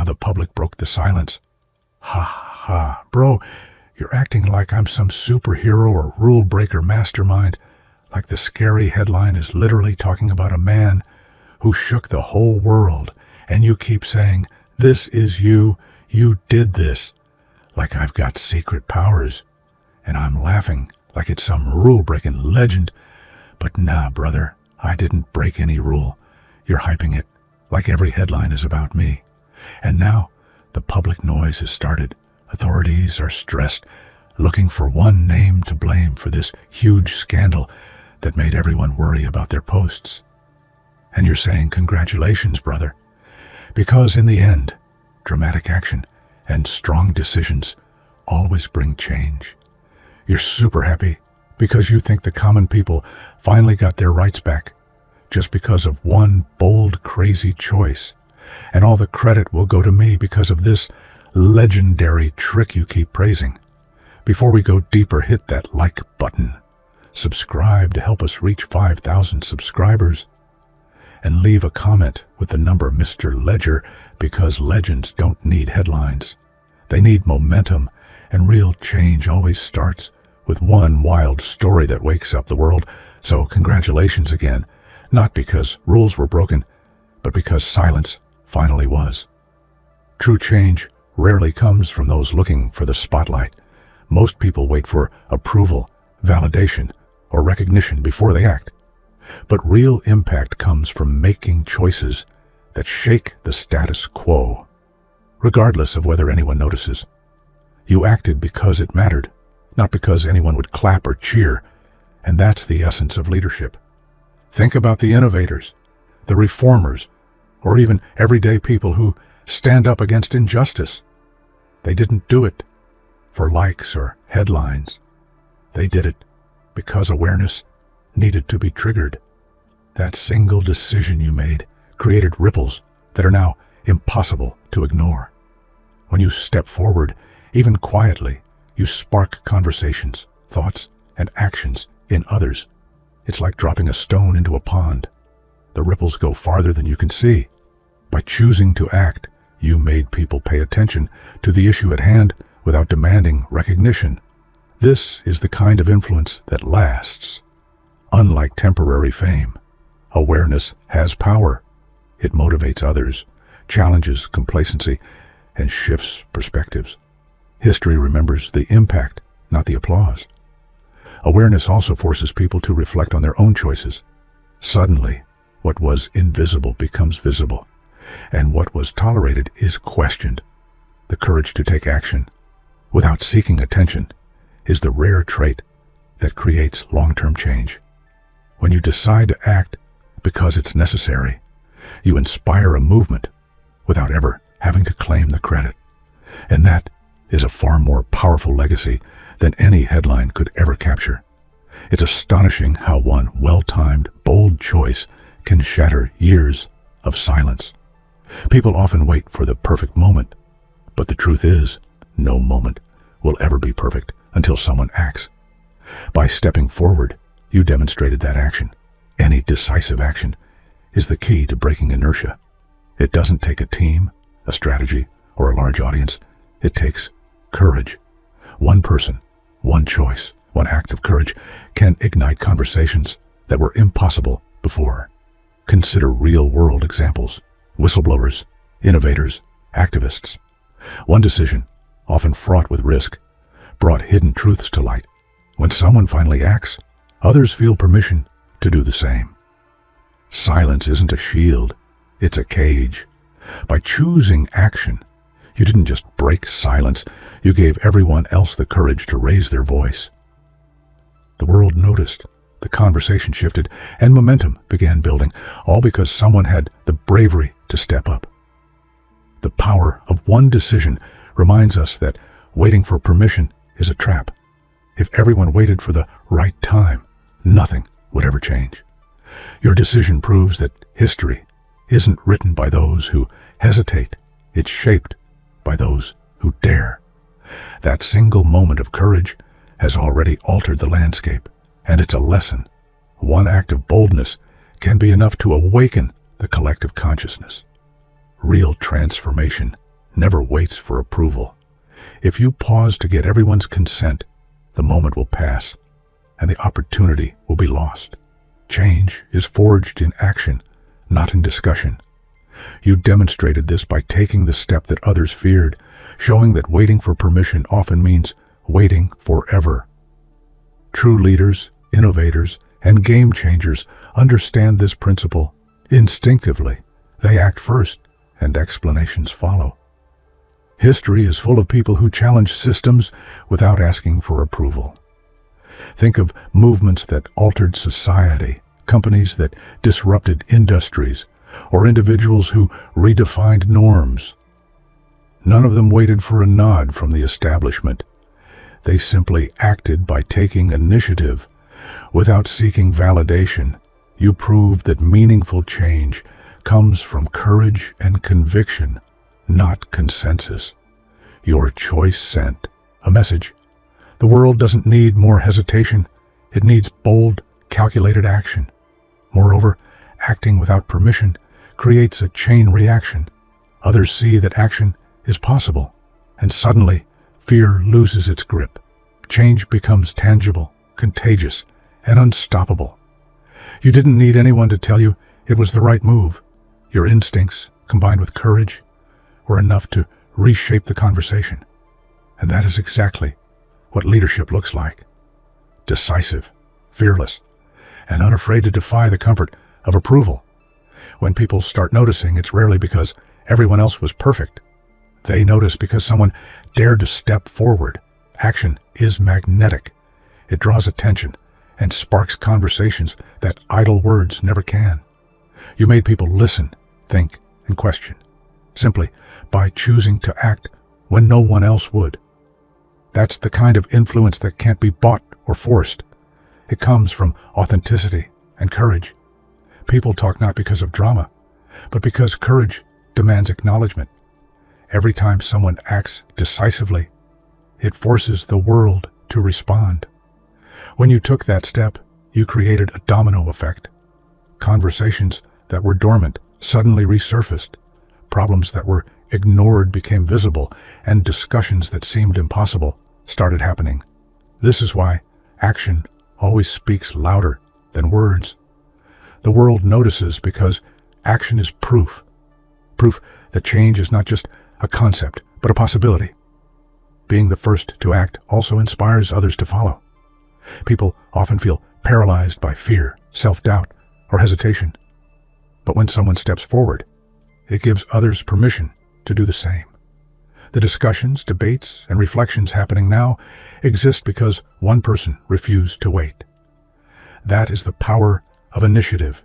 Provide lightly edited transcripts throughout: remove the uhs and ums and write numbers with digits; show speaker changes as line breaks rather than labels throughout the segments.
Now the public broke the silence. Ha ha, bro, you're acting like I'm some superhero or rule-breaker mastermind, like the scary headline is literally talking about a man who shook the whole world, and you keep saying, "This is you did this," like I've got secret powers, and I'm laughing like it's some rule-breaking legend. But nah, brother, I didn't break any rule. You're hyping it like every headline is about me. And now the public noise has started. Authorities are stressed, looking for one name to blame for this huge scandal that made everyone worry about their posts. And you're saying congratulations, brother, because in the end, dramatic action and strong decisions always bring change. You're super happy because you think the common people finally got their rights back just because of one bold, crazy choice. And all the credit will go to me because of this legendary trick you keep praising. Before we go deeper, hit that like button, subscribe to help us reach 5,000 subscribers, and leave a comment with the number Mr. Ledger, because legends don't need headlines. They need momentum, and real change always starts with one wild story that wakes up the world. So congratulations again, not because rules were broken, but because silence finally was. True change rarely comes from those looking for the spotlight. Most people wait for approval, validation, or recognition before they act. But real impact comes from making choices that shake the status quo, regardless of whether anyone notices. You acted because it mattered, not because anyone would clap or cheer, and that's the essence of leadership. Think about the innovators, the reformers, or even everyday people who stand up against injustice. They didn't do it for likes or headlines. They did it because awareness needed to be triggered. That single decision you made created ripples that are now impossible to ignore. When you step forward, even quietly, you spark conversations, thoughts, and actions in others. It's like dropping a stone into a pond. The ripples go farther than you can see. By choosing to act, you made people pay attention to the issue at hand without demanding recognition. This is the kind of influence that lasts. Unlike temporary fame, awareness has power. It motivates others, challenges complacency, and shifts perspectives. History remembers the impact, not the applause. Awareness also forces people to reflect on their own choices. Suddenly, what was invisible becomes visible, and what was tolerated is questioned. The courage to take action without seeking attention is the rare trait that creates long-term change. When you decide to act because it's necessary, you inspire a movement without ever having to claim the credit. And that is a far more powerful legacy than any headline could ever capture. It's astonishing how one well-timed, bold choice can shatter years of silence. People often wait for the perfect moment, but the truth is, no moment will ever be perfect until someone acts. By stepping forward, you demonstrated that action. Any decisive action is the key to breaking inertia. It doesn't take a team, a strategy, or a large audience. It takes courage. One person, one choice, one act of courage can ignite conversations that were impossible before. Consider real-world examples: whistleblowers, innovators, activists. One decision, often fraught with risk, brought hidden truths to light. When someone finally acts, others feel permission to do the same. Silence isn't a shield, it's a cage. By choosing action, you didn't just break silence, you gave everyone else the courage to raise their voice. The world noticed, the conversation shifted, and momentum began building, all because someone had the bravery to step up. The power of one decision reminds us that waiting for permission is a trap. If everyone waited for the right time, nothing would ever change. Your decision proves that history isn't written by those who hesitate, it's shaped by those who dare. That single moment of courage has already altered the landscape, and it's a lesson. One act of boldness can be enough to awaken the collective consciousness. Real transformation never waits for approval. If you pause to get everyone's consent, the moment will pass, and the opportunity will be lost. Change is forged in action, not in discussion. You demonstrated this by taking the step that others feared, showing that waiting for permission often means waiting forever. True leaders, innovators, and game changers understand this principle. Instinctively, they act first, and explanations follow. History is full of people who challenge systems without asking for approval. Think of movements that altered society, companies that disrupted industries, or individuals who redefined norms. None of them waited for a nod from the establishment. They simply acted by taking initiative. Without seeking validation, you proved that meaningful change comes from courage and conviction, not consensus. Your choice sent a message. The world doesn't need more hesitation. It needs bold, calculated action. Moreover, acting without permission creates a chain reaction. Others see that action is possible, and suddenly, fear loses its grip. Change becomes tangible, contagious, and unstoppable. You didn't need anyone to tell you it was the right move. Your instincts, combined with courage, were enough to reshape the conversation. And that is exactly what leadership looks like. Decisive, fearless, and unafraid to defy the comfort of approval. When people start noticing, it's rarely because everyone else was perfect. They notice because someone dared to step forward. Action is magnetic. It draws attention and sparks conversations that idle words never can. You made people listen, think, and question, simply by choosing to act when no one else would. That's the kind of influence that can't be bought or forced. It comes from authenticity and courage. People talk not because of drama, but because courage demands acknowledgement. Every time someone acts decisively, it forces the world to respond. When you took that step, you created a domino effect. Conversations that were dormant suddenly resurfaced. Problems that were ignored became visible, and discussions that seemed impossible started happening. This is why action always speaks louder than words. The world notices because action is proof. Proof that change is not just a concept, but a possibility. Being the first to act also inspires others to follow. People often feel paralyzed by fear, self-doubt, or hesitation. But when someone steps forward, it gives others permission to do the same. The discussions, debates, and reflections happening now exist because one person refused to wait. That is the power of initiative.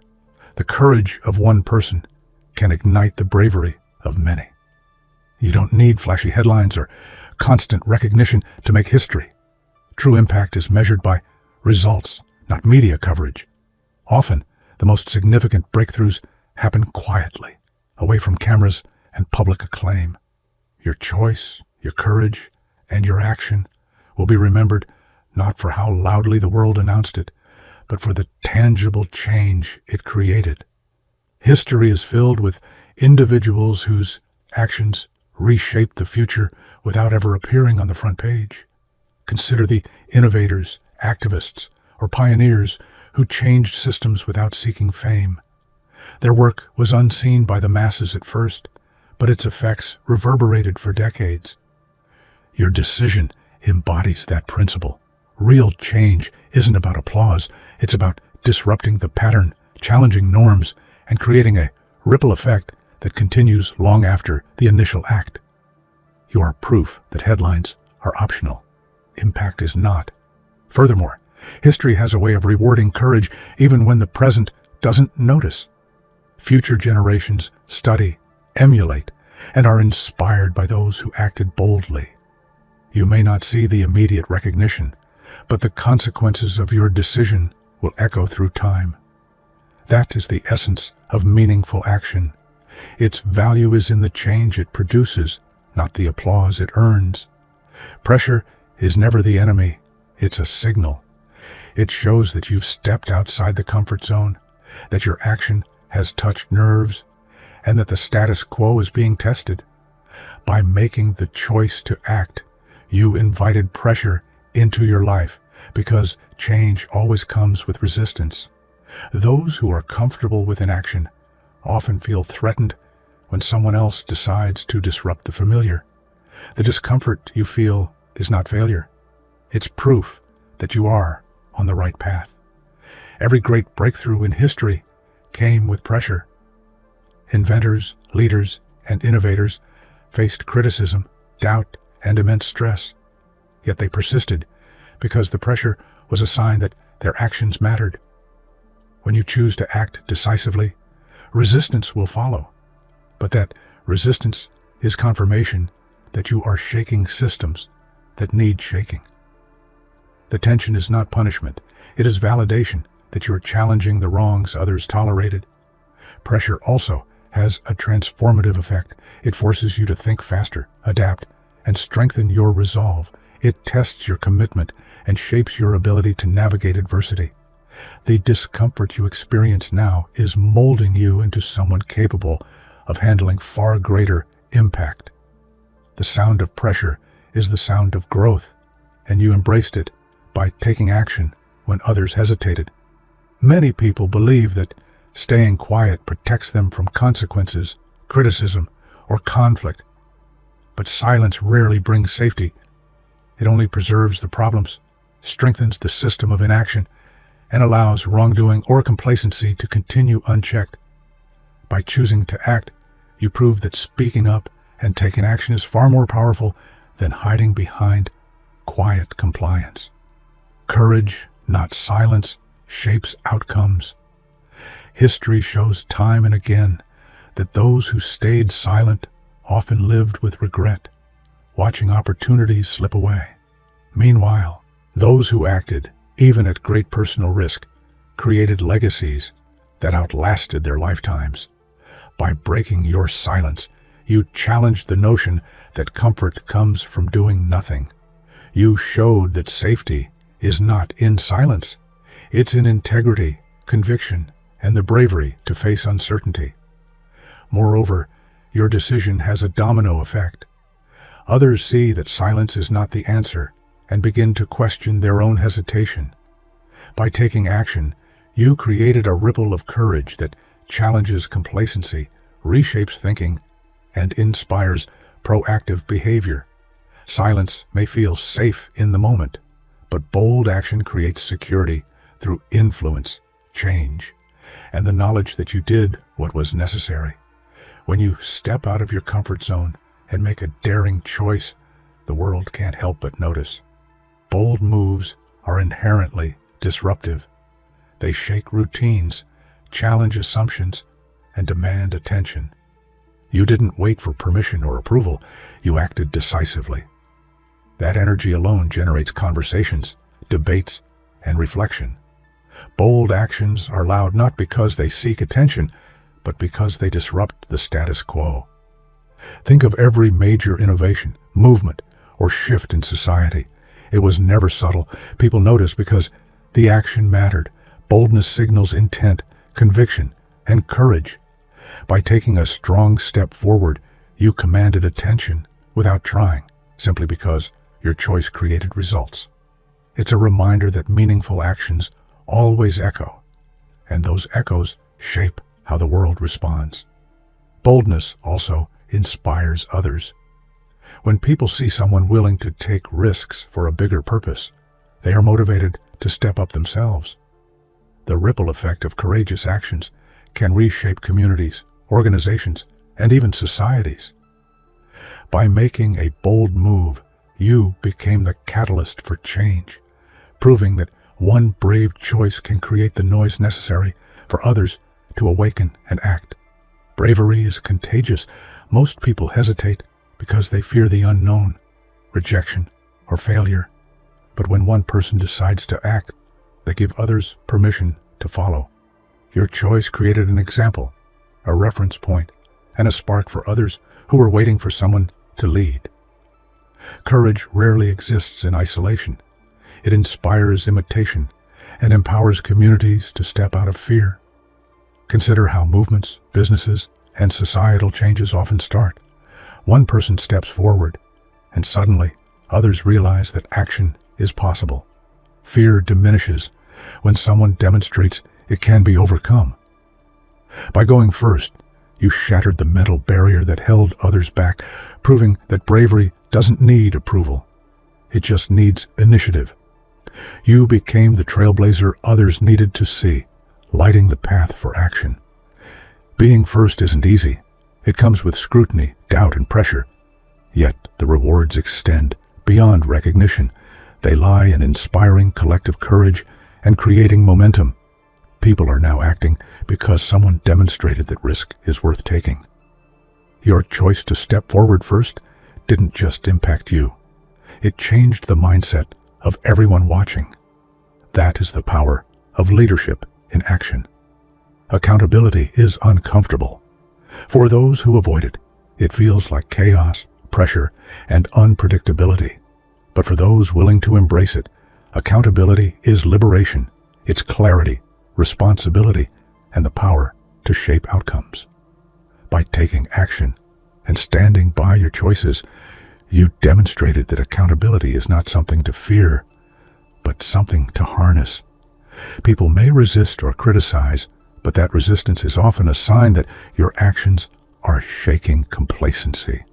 The courage of one person can ignite the bravery of many. You don't need flashy headlines or constant recognition to make history. True impact is measured by results, not media coverage. Often, the most significant breakthroughs happen quietly, away from cameras and public acclaim. Your choice, your courage, and your action will be remembered not for how loudly the world announced it, but for the tangible change it created. History is filled with individuals whose actions reshaped the future without ever appearing on the front page. Consider the innovators, activists, or pioneers who changed systems without seeking fame. Their work was unseen by the masses at first, but its effects reverberated for decades. Your decision embodies that principle. Real change isn't about applause, it's about disrupting the pattern, challenging norms, and creating a ripple effect that continues long after the initial act. You are proof that headlines are optional. Impact is not. Furthermore, history has a way of rewarding courage even when the present doesn't notice. Future generations study, emulate, and are inspired by those who acted boldly. You may not see the immediate recognition, but the consequences of your decision will echo through time. That is the essence of meaningful action. Its value is in the change it produces, not the applause it earns. Pressure is never the enemy, it's a signal. It shows that you've stepped outside the comfort zone, that your action has touched nerves, and that the status quo is being tested. By making the choice to act, you invited pressure into your life because change always comes with resistance. Those who are comfortable with inaction often feel threatened when someone else decides to disrupt the familiar. The discomfort you feel is not failure. It's proof that you are on the right path. Every great breakthrough in history came with pressure. Inventors, leaders, and innovators faced criticism, doubt, and immense stress. Yet they persisted because the pressure was a sign that their actions mattered. When you choose to act decisively, resistance will follow. But that resistance is confirmation that you are shaking systems that need shaking. The tension is not punishment. It is validation that you are challenging the wrongs others tolerated. Pressure also has a transformative effect. It forces you to think faster, adapt, and strengthen your resolve. It tests your commitment and shapes your ability to navigate adversity. The discomfort you experience now is molding you into someone capable of handling far greater impact. The sound of pressure is the sound of growth, and you embraced it by taking action when others hesitated. Many people believe that staying quiet protects them from consequences, criticism, or conflict. But silence rarely brings safety. It only preserves the problems, strengthens the system of inaction, and allows wrongdoing or complacency to continue unchecked. By choosing to act, you prove that speaking up and taking action is far more powerful than hiding behind quiet compliance. Courage, not silence, shapes outcomes. History shows time and again that those who stayed silent often lived with regret, watching opportunities slip away. Meanwhile, those who acted, even at great personal risk, created legacies that outlasted their lifetimes. By breaking your silence, you challenged the notion that comfort comes from doing nothing. You showed that safety is not in silence. It's in integrity, conviction, and the bravery to face uncertainty. Moreover, your decision has a domino effect. Others see that silence is not the answer and begin to question their own hesitation. By taking action, you created a ripple of courage that challenges complacency, reshapes thinking, and inspires proactive behavior. Silence may feel safe in the moment, but bold action creates security through influence, change, and the knowledge that you did what was necessary. When you step out of your comfort zone and make a daring choice, the world can't help but notice. Bold moves are inherently disruptive. They shake routines, challenge assumptions, and demand attention. You didn't wait for permission or approval, you acted decisively. That energy alone generates conversations, debates, and reflection. Bold actions are loud not because they seek attention, but because they disrupt the status quo. Think of every major innovation, movement, or shift in society. It was never subtle. People noticed because the action mattered. Boldness signals intent, conviction, and courage. By taking a strong step forward, you commanded attention without trying, simply because your choice created results. It's a reminder that meaningful actions always echo, and those echoes shape how the world responds. Boldness also inspires others. When people see someone willing to take risks for a bigger purpose, they are motivated to step up themselves. The ripple effect of courageous actions can reshape communities, organizations, and even societies. By making a bold move, you became the catalyst for change, proving that one brave choice can create the noise necessary for others to awaken and act. Bravery is contagious. Most people hesitate because they fear the unknown, rejection, or failure. But when one person decides to act, they give others permission to follow. Your choice created an example, a reference point, and a spark for others who were waiting for someone to lead. Courage rarely exists in isolation. It inspires imitation and empowers communities to step out of fear. Consider how movements, businesses, and societal changes often start. One person steps forward, and suddenly others realize that action is possible. Fear diminishes when someone demonstrates it can be overcome. By going first, you shattered the mental barrier that held others back, proving that bravery doesn't need approval. It just needs initiative. You became the trailblazer others needed to see, lighting the path for action. Being first isn't easy. It comes with scrutiny, doubt, and pressure. Yet the rewards extend beyond recognition. They lie in inspiring collective courage and creating momentum. People are now acting because someone demonstrated that risk is worth taking. Your choice to step forward first didn't just impact you. It changed the mindset of everyone watching. That is the power of leadership in action. Accountability is uncomfortable. For those who avoid it, it feels like chaos, pressure, and unpredictability. But for those willing to embrace it, accountability is liberation. It's clarity, responsibility, and the power to shape outcomes. By taking action and standing by your choices, you demonstrated that accountability is not something to fear, but something to harness. People may resist or criticize, but that resistance is often a sign that your actions are shaking complacency.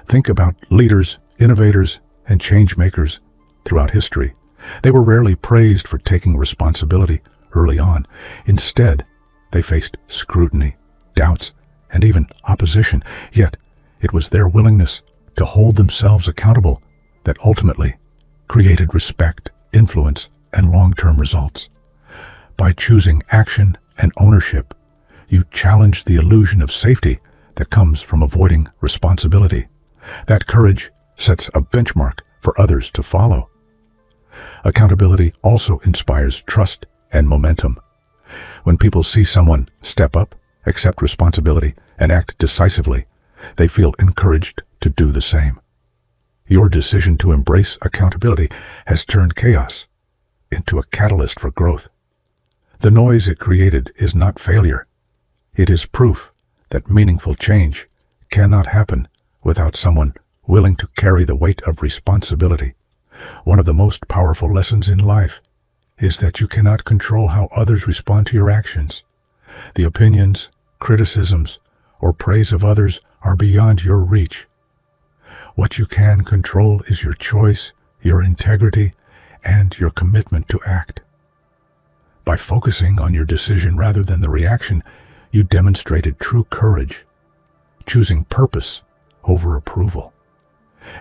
Think about leaders, innovators, and change makers throughout history. They were rarely praised for taking responsibility early on. Instead, they faced scrutiny, doubts, and even opposition. Yet, it was their willingness to hold themselves accountable that ultimately created respect, influence, and long-term results. By choosing action and ownership, you challenge the illusion of safety that comes from avoiding responsibility. That courage sets a benchmark for others to follow. Accountability also inspires trust and momentum. When people see someone step up, accept responsibility, and act decisively, they feel encouraged to do the same. Your decision to embrace accountability has turned chaos into a catalyst for growth. The noise it created is not failure. It is proof that meaningful change cannot happen without someone willing to carry the weight of responsibility. One of the most powerful lessons in life is that you cannot control how others respond to your actions. The opinions, criticisms, or praise of others are beyond your reach. What you can control is your choice, your integrity, and your commitment to act. By focusing on your decision rather than the reaction, you demonstrated true courage, choosing purpose over approval.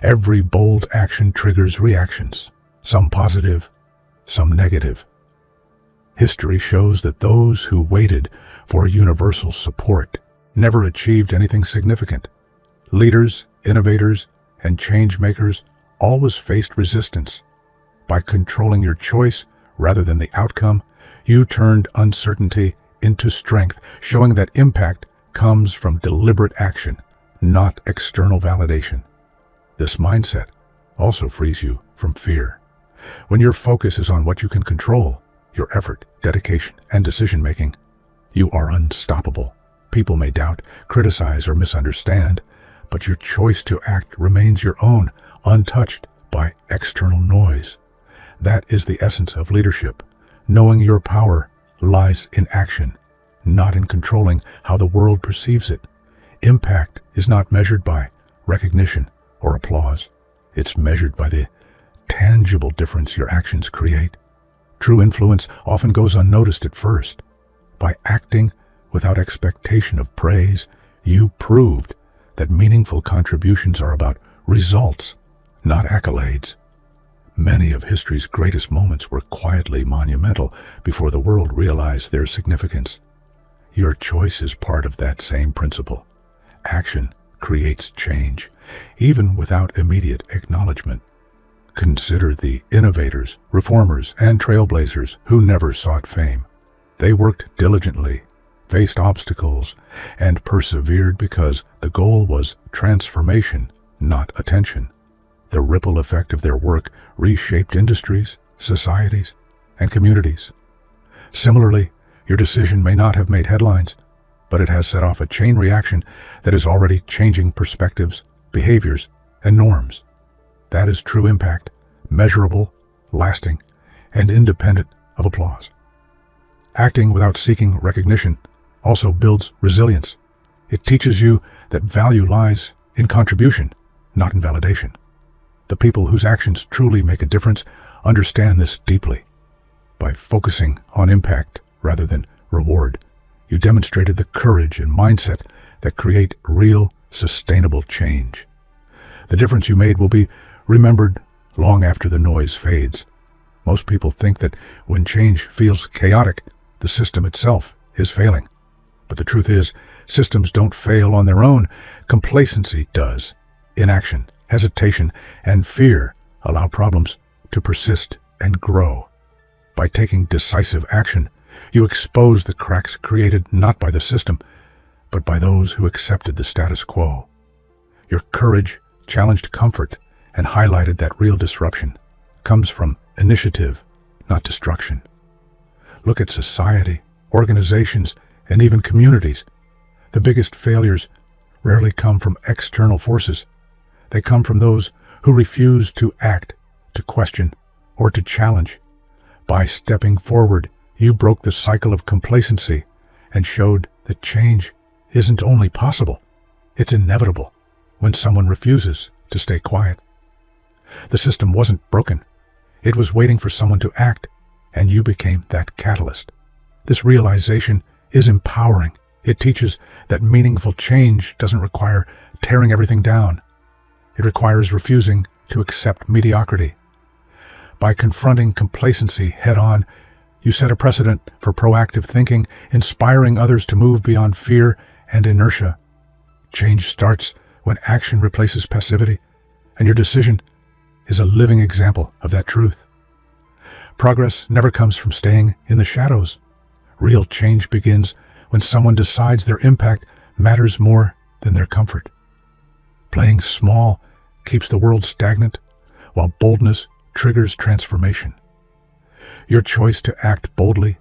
Every bold action triggers reactions, some positive, some negative. History shows that those who waited for universal support never achieved anything significant. Leaders, innovators, and change makers always faced resistance. By controlling your choice rather than the outcome, you turned uncertainty into strength, showing that impact comes from deliberate action, not external validation. This mindset also frees you from fear. When your focus is on what you can control, your effort, dedication, and decision-making, you are unstoppable. People may doubt, criticize, or misunderstand, but your choice to act remains your own, untouched by external noise. That is the essence of leadership. Knowing your power lies in action, not in controlling how the world perceives it. Impact is not measured by recognition or applause. It's measured by the tangible difference your actions create. True influence often goes unnoticed at first. By acting without expectation of praise, you proved that meaningful contributions are about results, not accolades. Many of history's greatest moments were quietly monumental before the world realized their significance. Your choice is part of that same principle. Action creates change, even without immediate acknowledgement. Consider the innovators, reformers, and trailblazers who never sought fame. They worked diligently, faced obstacles, and persevered because the goal was transformation, not attention. The ripple effect of their work reshaped industries, societies, and communities. Similarly, your decision may not have made headlines, but it has set off a chain reaction that is already changing perspectives, behaviors, and norms. That is true impact, measurable, lasting, and independent of applause. Acting without seeking recognition also builds resilience. It teaches you that value lies in contribution, not in validation. The people whose actions truly make a difference understand this deeply. By focusing on impact rather than reward, you demonstrated the courage and mindset that create real, sustainable change. The difference you made will be remembered long after the noise fades. Most people think that when change feels chaotic, the system itself is failing. But the truth is, systems don't fail on their own. Complacency does. Inaction, hesitation, and fear allow problems to persist and grow. By taking decisive action, you expose the cracks created not by the system, but by those who accepted the status quo. Your courage challenged comfort and highlighted that real disruption comes from initiative, not destruction. Look at society, organizations, and even communities. The biggest failures rarely come from external forces. They come from those who refuse to act, to question, or to challenge. By stepping forward, you broke the cycle of complacency and showed that change isn't only possible, it's inevitable when someone refuses to stay quiet. The system wasn't broken. It was waiting for someone to act, and you became that catalyst. This realization is empowering. It teaches that meaningful change doesn't require tearing everything down. It requires refusing to accept mediocrity. By confronting complacency head-on, you set a precedent for proactive thinking, inspiring others to move beyond fear and inertia. Change starts when action replaces passivity, and your decision is a living example of that truth. Progress never comes from staying in the shadows. Real change begins when someone decides their impact matters more than their comfort. Playing small keeps the world stagnant, while boldness triggers transformation. Your choice to act boldly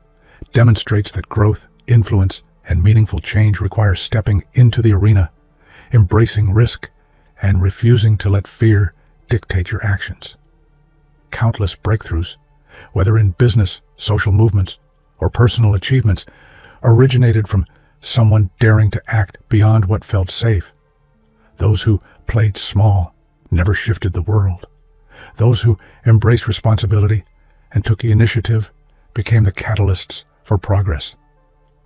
demonstrates that growth, influence, and meaningful change require stepping into the arena, embracing risk, and refusing to let fear dictate your actions. Countless breakthroughs, whether in business, social movements, or personal achievements, originated from someone daring to act beyond what felt safe. Those who played small never shifted the world. Those who embraced responsibility and took the initiative became the catalysts for progress.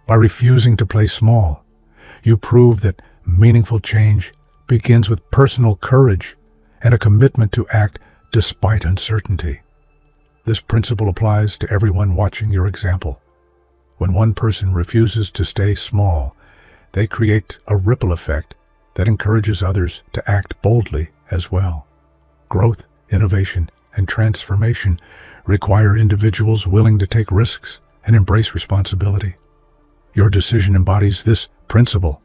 By refusing to play small, you proved that meaningful change begins with personal courage and a commitment to act despite uncertainty. This principle applies to everyone watching your example. When one person refuses to stay small, they create a ripple effect that encourages others to act boldly as well. Growth, innovation, and transformation require individuals willing to take risks and embrace responsibility. Your decision embodies this principle.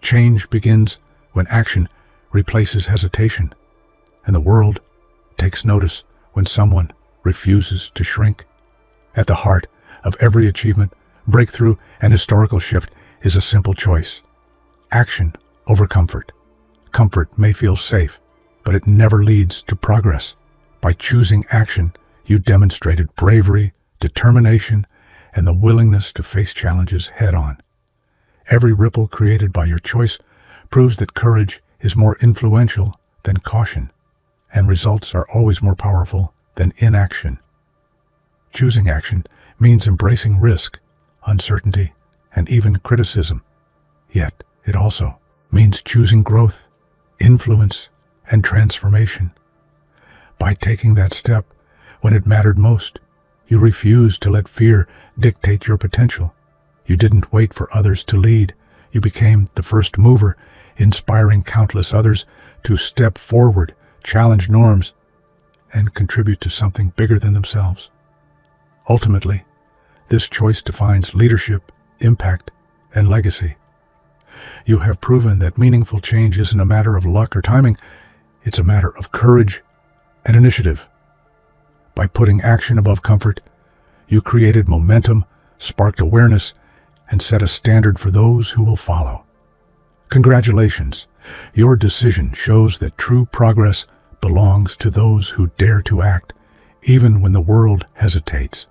Change begins when action replaces hesitation, and the world takes notice when someone refuses to shrink. At the heart of every achievement, breakthrough, and historical shift is a simple choice: action over comfort. Comfort may feel safe, but it never leads to progress. By choosing action, you demonstrated bravery, determination, and the willingness to face challenges head-on. Every ripple created by your choice proves that courage is more influential than caution, and results are always more powerful than inaction. Choosing action means embracing risk, uncertainty, and even criticism. Yet, it also means choosing growth, influence, and transformation. By taking that step when it mattered most, you refused to let fear dictate your potential. You didn't wait for others to lead. You became the first mover, inspiring countless others to step forward, challenge norms, and contribute to something bigger than themselves. Ultimately, this choice defines leadership, impact, and legacy. You have proven that meaningful change isn't a matter of luck or timing. It's a matter of courage and initiative. By putting action above comfort, you created momentum, sparked awareness, and set a standard for those who will follow. Congratulations! Your decision shows that true progress belongs to those who dare to act, even when the world hesitates.